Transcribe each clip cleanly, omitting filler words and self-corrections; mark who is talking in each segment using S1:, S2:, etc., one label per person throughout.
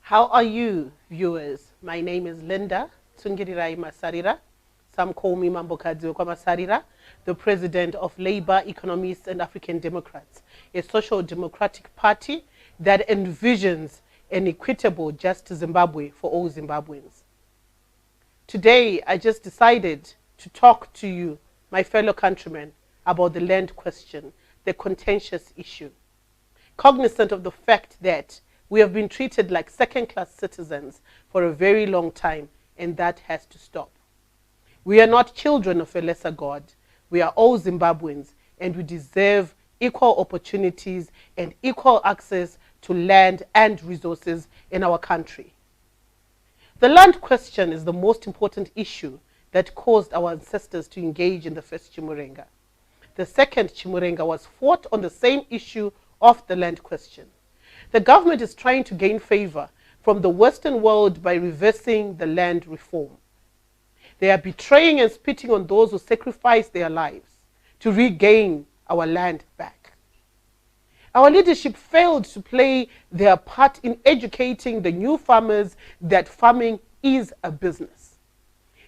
S1: How are you, viewers? My name is Linda Tsungirirai Masarira. Some call me Mambokadziwe Masarira, the president of Labour, Economists and African Democrats, a social democratic party that envisions an equitable, just Zimbabwe for all Zimbabweans. Today, I just decided to talk to you, my fellow countrymen, about the land question, the contentious issue, cognizant of the fact that we have been treated like second-class citizens for a very long time, and that has to stop. We are not children of a lesser God. We are all Zimbabweans, and we deserve equal opportunities and equal access to land and resources in our country. The land question is the most important issue that caused our ancestors to engage in the first Chimurenga. The second Chimurenga was fought on the same issue of the land question. The government is trying to gain favor from the Western world by reversing the land reform. They are betraying and spitting on those who sacrificed their lives to regain our land back. Our leadership failed to play their part in educating the new farmers that farming is a business.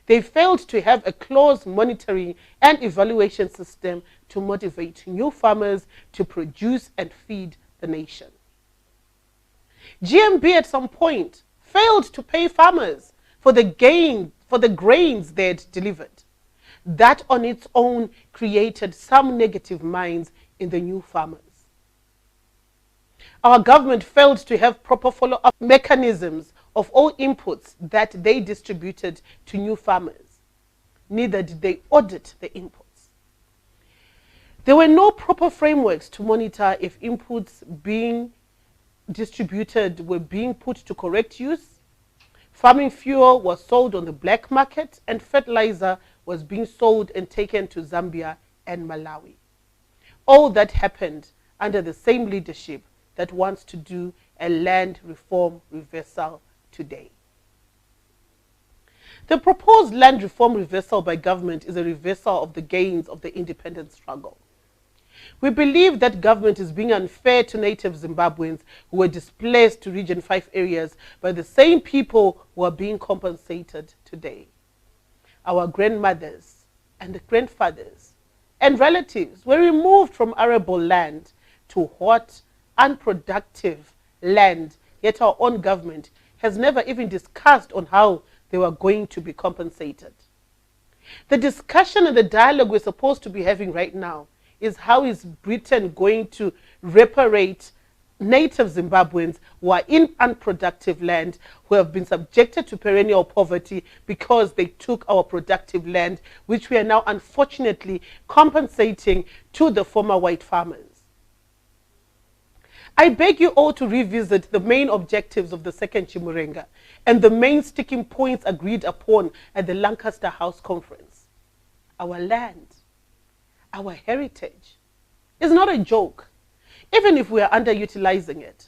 S1: They failed to have a close monitoring and evaluation system to motivate new farmers to produce and feed the nation. GMB at some point failed to pay farmers for the grains they had delivered. That on its own created some negative minds in the new farmers. Our government failed to have proper follow-up mechanisms of all inputs that they distributed to new farmers. Neither did they audit the inputs. There were no proper frameworks to monitor if inputs being distributed were being put to correct use. Farming fuel was sold on the black market, and fertilizer was being sold and taken to Zambia and Malawi. All that happened under the same leadership that wants to do a land reform reversal today. The proposed land reform reversal by government is a reversal of the gains of the independence struggle. We believe that government is being unfair to native Zimbabweans who were displaced to Region 5 areas by the same people who are being compensated today. Our grandmothers and grandfathers and relatives were removed from arable land to hot, unproductive land, yet our own government has never even discussed on how they were going to be compensated. The discussion and the dialogue we're supposed to be having right now is how is Britain going to reparate native Zimbabweans who are in unproductive land, who have been subjected to perennial poverty because they took our productive land, which we are now unfortunately compensating to the former white farmers. I beg you all to revisit the main objectives of the second Chimurenga and the main sticking points agreed upon at the Lancaster House Conference. Our land, our heritage is not a joke, even if we are underutilizing it.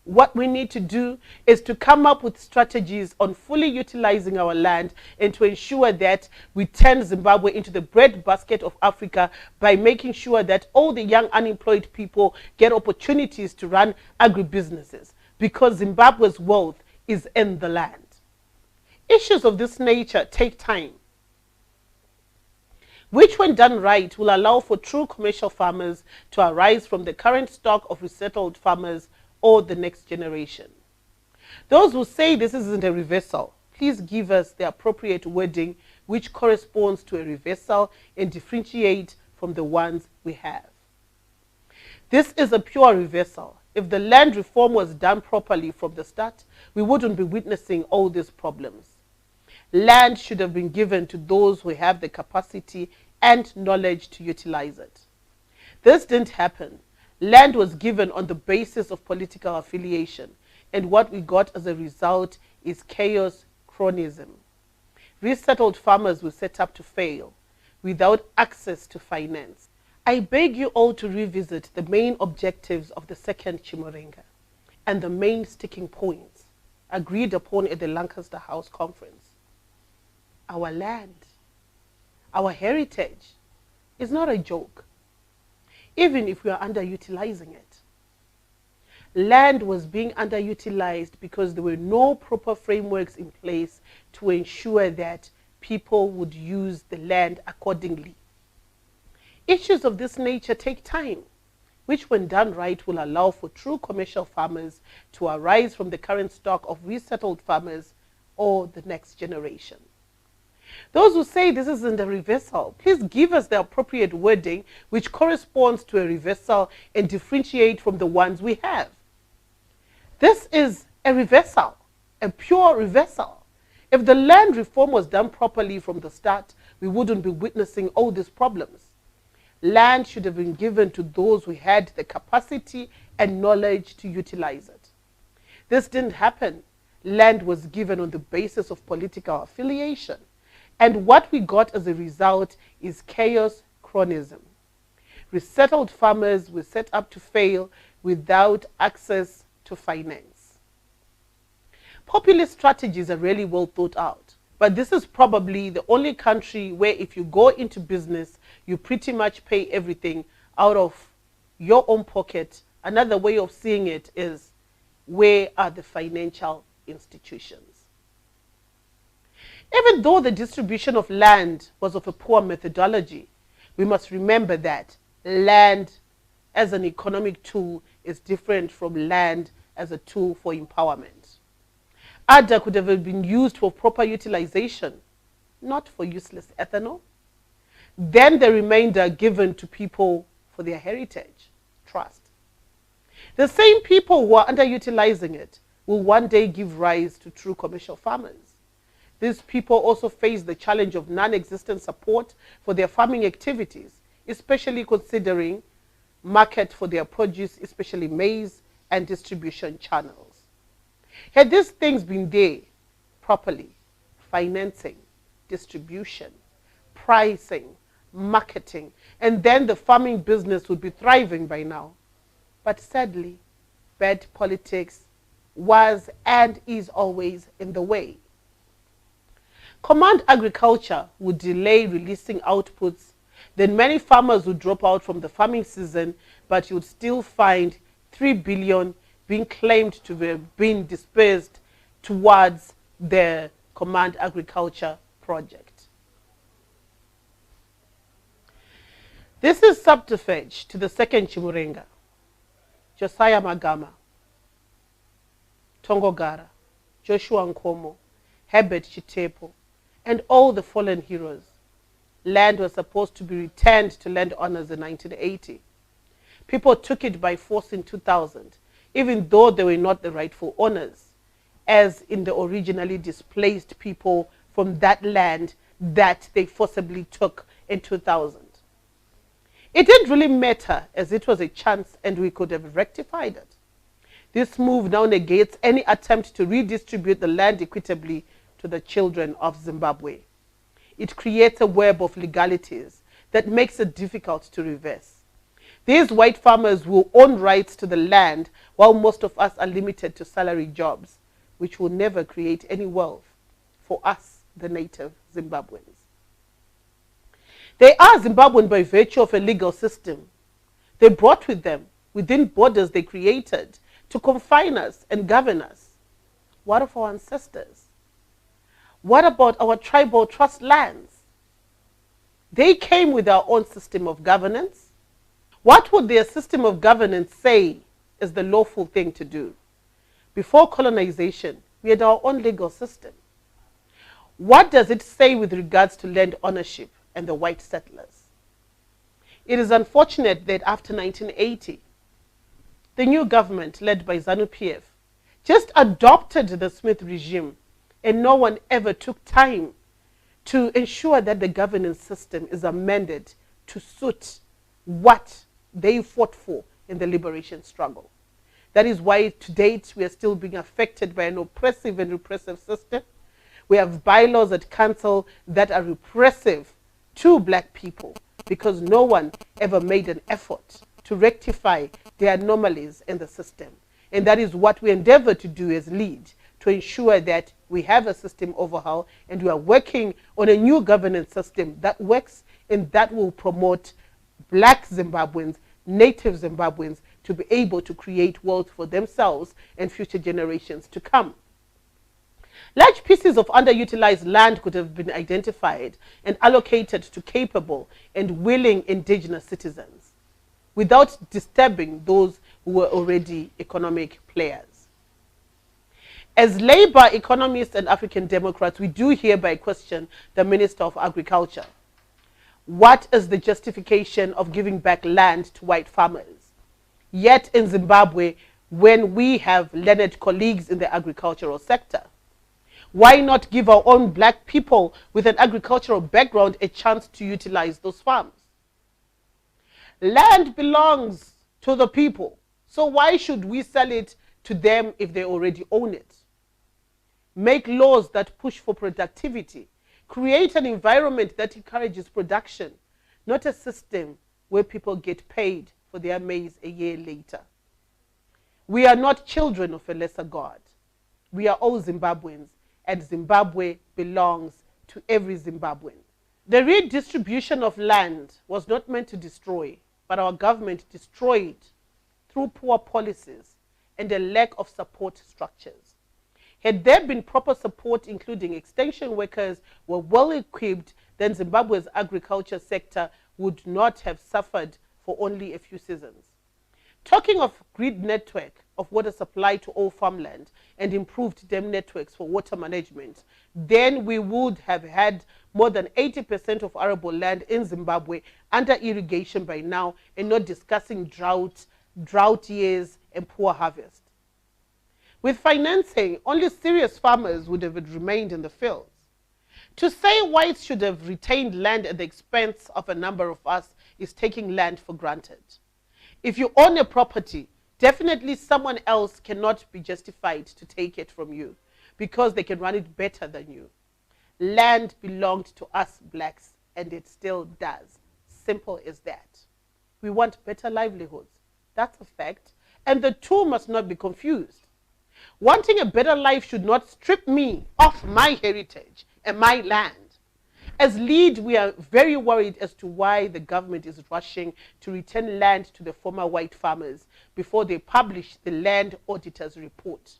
S1: What we need to do is to come up with strategies on fully utilizing our land and to ensure that we turn Zimbabwe into the breadbasket of Africa by making sure that all the young unemployed people get opportunities to run agribusinesses, because Zimbabwe's wealth is in the land. Issues of this nature take time, which when done right will allow for true commercial farmers to arise from the current stock of resettled farmers or the next generation. Those who say this isn't a reversal, please give us the appropriate wording which corresponds to a reversal and differentiate from the ones we have. This is a pure reversal. If the land reform was done properly from the start, we wouldn't be witnessing all these problems. Land should have been given to those who have the capacity and knowledge to utilize it. This didn't happen. Land was given on the basis of political affiliation, and what we got as a result is chaos, cronyism. Resettled farmers were set up to fail without access to finance. I beg you all to revisit the main objectives of the second Chimurenga and the main sticking points agreed upon at the Lancaster House Conference. Our land, our heritage is not a joke, even if we are underutilizing it. Land was being underutilized because there were no proper frameworks in place to ensure that people would use the land accordingly. Issues of this nature take time, which when done right will allow for true commercial farmers to arise from the current stock of resettled farmers or the next generation. Those who say this isn't a reversal, please give us the appropriate wording which corresponds to a reversal and differentiate from the ones we have. This is a reversal, a pure reversal. If the land reform was done properly from the start, we wouldn't be witnessing all these problems. Land should have been given to those who had the capacity and knowledge to utilize it. This didn't happen. Land was given on the basis of political affiliation. And what we got as a result is chaos chronism. Resettled farmers were set up to fail without access to finance. Populist strategies are really well thought out, but this is probably the only country where if you go into business, you pretty much pay everything out of your own pocket. Another way of seeing it is, where are the financial institutions? Even though the distribution of land was of a poor methodology, we must remember that land as an economic tool is different from land as a tool for empowerment. ADA could have been used for proper utilization, not for useless ethanol. Then the remainder given to people for their heritage, trust. The same people who are underutilizing it will one day give rise to true commercial farmers. These people also face the challenge of non-existent support for their farming activities, especially considering market for their produce, especially maize, and distribution channels. Had these things been there properly, financing, distribution, pricing, marketing, and then the farming business would be thriving by now. But sadly, bad politics was and is always in the way. Command agriculture would delay releasing outputs, then many farmers would drop out from the farming season, but you would still find 3 billion being claimed to have been dispersed towards the Command Agriculture project. This is subterfuge to the second Chimurenga, Josiah Magama, Tongogara, Joshua Nkomo, Herbert Chitepo, and all the fallen heroes. Land was supposed to be returned to landowners in 1980. People took it by force in 2000, even though they were not the rightful owners, as in the originally displaced people from that land that they forcibly took in 2000. It didn't really matter, as it was a chance and we could have rectified it. This move now negates any attempt to redistribute the land equitably to the children of Zimbabwe. It creates a web of legalities that makes it difficult to reverse. These white farmers will own rights to the land, while most of us are limited to salary jobs, which will never create any wealth for us, the native Zimbabweans. They are Zimbabwean by virtue of a legal system they brought with them within borders they created to confine us and govern us. What of our ancestors? What about our tribal trust lands? They came with their own system of governance. What would their system of governance say is the lawful thing to do? Before colonization, we had our own legal system. What does it say with regards to land ownership and the white settlers? It is unfortunate that after 1980, the new government led by ZANU-PF just adopted the Smith regime, and no one ever took time to ensure that the governance system is amended to suit what they fought for in the liberation struggle. That is why to date we are still being affected by an oppressive and repressive system. We have bylaws at council that are repressive to black people because no one ever made an effort to rectify the anomalies in the system. And that is what we endeavor to do as LEAD, to ensure that we have a system overhaul and we are working on a new governance system that works and that will promote black Zimbabweans, native Zimbabweans, to be able to create wealth for themselves and future generations to come. Large pieces of underutilized land could have been identified and allocated to capable and willing indigenous citizens without disturbing those who were already economic players. As Labour economists and African Democrats, we do hereby question the Minister of Agriculture. What is the justification of giving back land to white farmers? Yet in Zimbabwe, when we have learned colleagues in the agricultural sector, why not give our own black people with an agricultural background a chance to utilize those farms? Land belongs to the people, so why should we sell it to them if they already own it? Make laws that push for productivity. Create an environment that encourages production, not a system where people get paid for their maize a year later. We are not children of a lesser God. We are all Zimbabweans, and Zimbabwe belongs to every Zimbabwean. The redistribution of land was not meant to destroy, but our government destroyed through poor policies and a lack of support structures. Had there been proper support, including extension workers were well equipped, then Zimbabwe's agriculture sector would not have suffered for only a few seasons. Talking of grid network of water supply to all farmland and improved dam networks for water management, then we would have had more than 80% of arable land in Zimbabwe under irrigation by now, and not discussing drought years and poor harvest. With financing, only serious farmers would have remained in the fields. To say whites should have retained land at the expense of a number of us is taking land for granted. If you own a property, definitely someone else cannot be justified to take it from you because they can run it better than you. Land belonged to us blacks, and it still does. Simple as that. We want better livelihoods. That's a fact. And the two must not be confused. Wanting a better life should not strip me of my heritage and my land. As LEAD, we are very worried as to why the government is rushing to return land to the former white farmers before they publish the land auditor's report.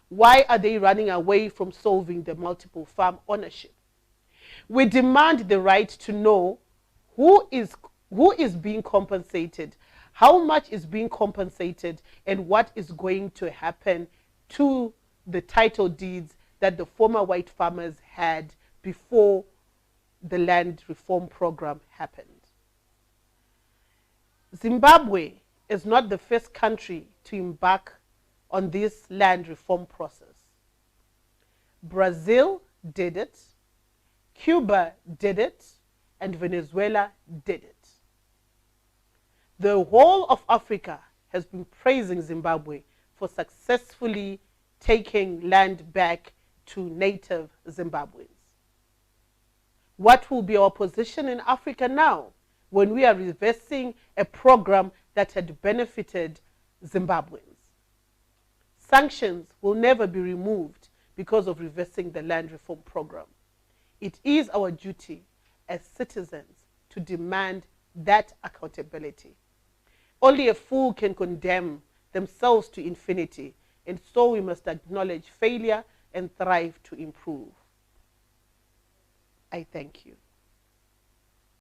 S1: Why are they running away from solving the multiple farm ownership? We demand the right to know who is being compensated, how much is being compensated, and what is going to happen to the title deeds that the former white farmers had before the land reform program happened. Zimbabwe is not the first country to embark on this land reform process. Brazil did it, Cuba did it, and Venezuela did it. The whole of Africa has been praising Zimbabwe for successfully taking land back to native Zimbabweans. What will be our position in Africa now when we are reversing a program that had benefited Zimbabweans? Sanctions will never be removed because of reversing the land reform program. It is our duty as citizens to demand that accountability. Only a fool can condemn themselves to infinity, and so we must acknowledge failure and thrive to improve. I thank you.